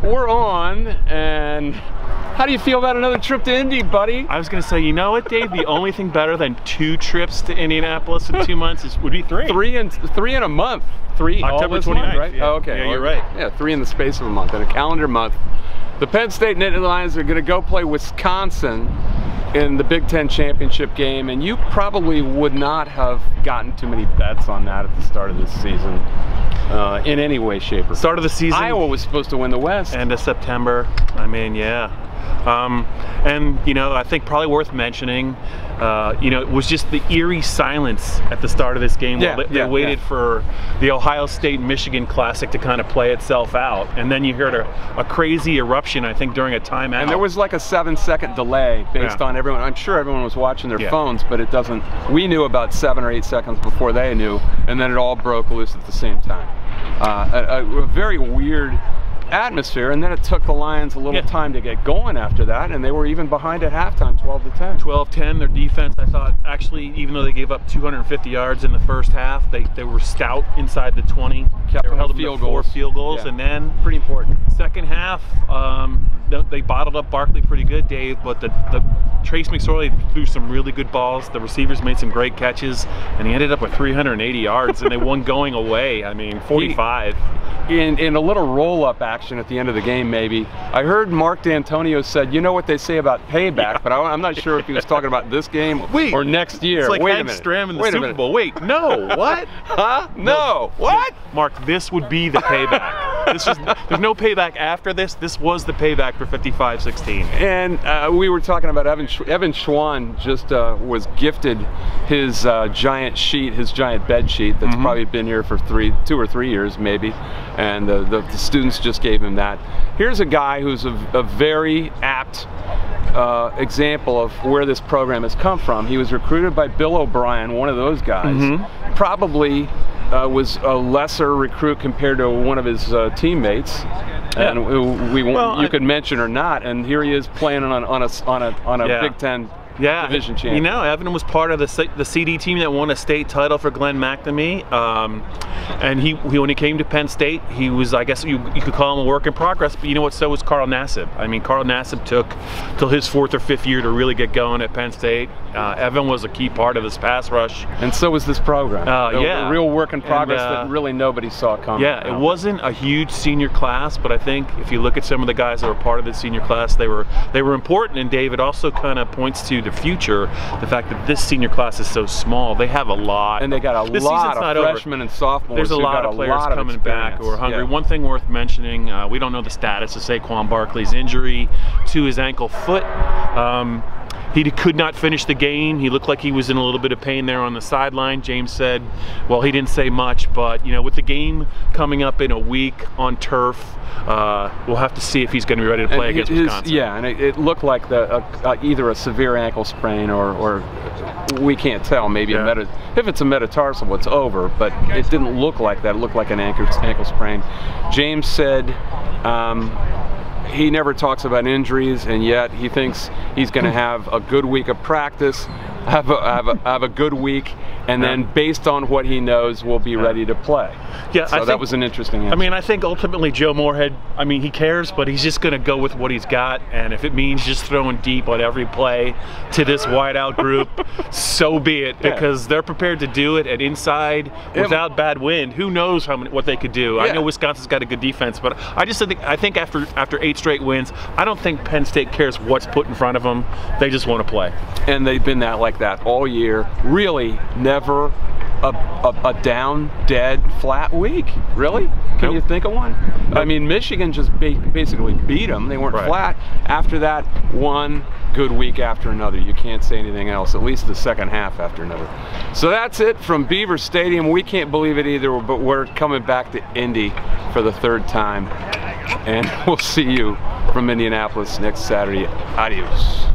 we're on, and how do you feel about another trip to Indy, buddy? I was going to say, you know what, Dave? The only thing better than 2 trips to Indianapolis in 2 months would be 3. Three in a month. 3 October 29th, month, right? yeah. Oh, okay. Yeah, you're right. Yeah, 3 in the space of a month, in a calendar month. The Penn State Nittany Lions are going to go play Wisconsin in the Big Ten championship game, and you probably would not have gotten too many bets on that at the start of this season in any way, shape, or form. Start of the season. Iowa was supposed to win the West. End of September. I mean, yeah. And, you know, I think probably worth mentioning, you know, it was just the eerie silence at the start of this game. Yeah, while they waited for the Ohio State-Michigan Classic to kind of play itself out. And then you heard a crazy eruption, I think, during a timeout. And there was like a 7-second delay based on everyone. I'm sure everyone was watching their phones, but it doesn't. We knew about 7 or 8 seconds before they knew, and then it all broke loose at the same time. A very weird atmosphere, and then it took the Lions a little time to get going after that, and they were even behind at halftime, 12-10. 12-10, their defense, I thought, actually, even though they gave up 250 yards in the first half, they were stout inside the 20. Kept they were held them to 4 field goals, and then pretty important. Second half, they bottled up Barkley pretty good, Dave, but the Trace McSorley threw some really good balls. The receivers made some great catches, and he ended up with 380 yards, and they won going away. I mean, 45. In a little roll-up action at the end of the game, maybe, I heard Mark D'Antonio said, you know what they say about payback, but I'm not sure if he was talking about this game or next year. It's like Wait a Hank minute. Stram in the Super Bowl. Wait, no, what? Huh? No, what? Mark, this would be the payback. There's no payback after this. This was the payback for 55-16. And we were talking about Evan Schwan just was gifted his giant sheet, his giant bed sheet that's probably been here for 2 or 3 years maybe, and the students just gave him that. Here's a guy who's a very apt example of where this program has come from. He was recruited by Bill O'Brien, one of those guys. Probably was a lesser recruit compared to one of his teammates, and you could mention or not. And here he is playing on a Big Ten division champion. You know, Evan was part of the CD team that won a state title for Glenn McNamee, and when he came to Penn State, he was, I guess you could call him a work in progress, but you know what, so was Carl Nassib. I mean, Carl Nassib took till his 4th or 5th year to really get going at Penn State. Evan was a key part of this pass rush. And so was this program. A real work in progress that really nobody saw coming. Yeah, it wasn't a huge senior class, but I think if you look at some of the guys that were part of the senior class, they were important, and Dave, it also kind of points to the future, the fact that this senior class is so small. They have a lot. And they got a lot of freshmen and sophomores. There's a lot of players coming back who are hungry. One thing worth mentioning, we don't know the status of Saquon Barkley's injury to his ankle foot. He could not finish the game. He looked like he was in a little bit of pain there on the sideline. James said, well, he didn't say much, but you know, with the game coming up in a week on turf, we'll have to see if he's going to be ready to play against Wisconsin. Yeah, and it looked like either a severe ankle sprain or we can't tell. Maybe if it's a metatarsal, it's over. But it didn't look like that. It looked like an ankle sprain. James said. He never talks about injuries, and yet he thinks he's going to have a good week of practice, have a good week, and then based on what he knows, we'll be ready to play. Yeah, so that was an interesting answer. I mean, I think ultimately Joe Moorhead, I mean, he cares, but he's just going to go with what he's got, and if it means just throwing deep on every play to this wideout group, so be it, because they're prepared to do it, and inside, without bad wind, who knows what they could do. I know Wisconsin's got a good defense, but I think after 8 straight wins, I don't think Penn State cares what's put in front of them. They just want to play. And they've been like that all year. Really, never a down, dead, flat week. Really? Can you think of one? I mean, Michigan just basically beat them. They weren't flat. After that, one good week after another. You can't say anything else, at least the second half after another. So that's it from Beaver Stadium. We can't believe it either, but we're coming back to Indy for the 3rd time. And we'll see you from Indianapolis next Saturday. Adios.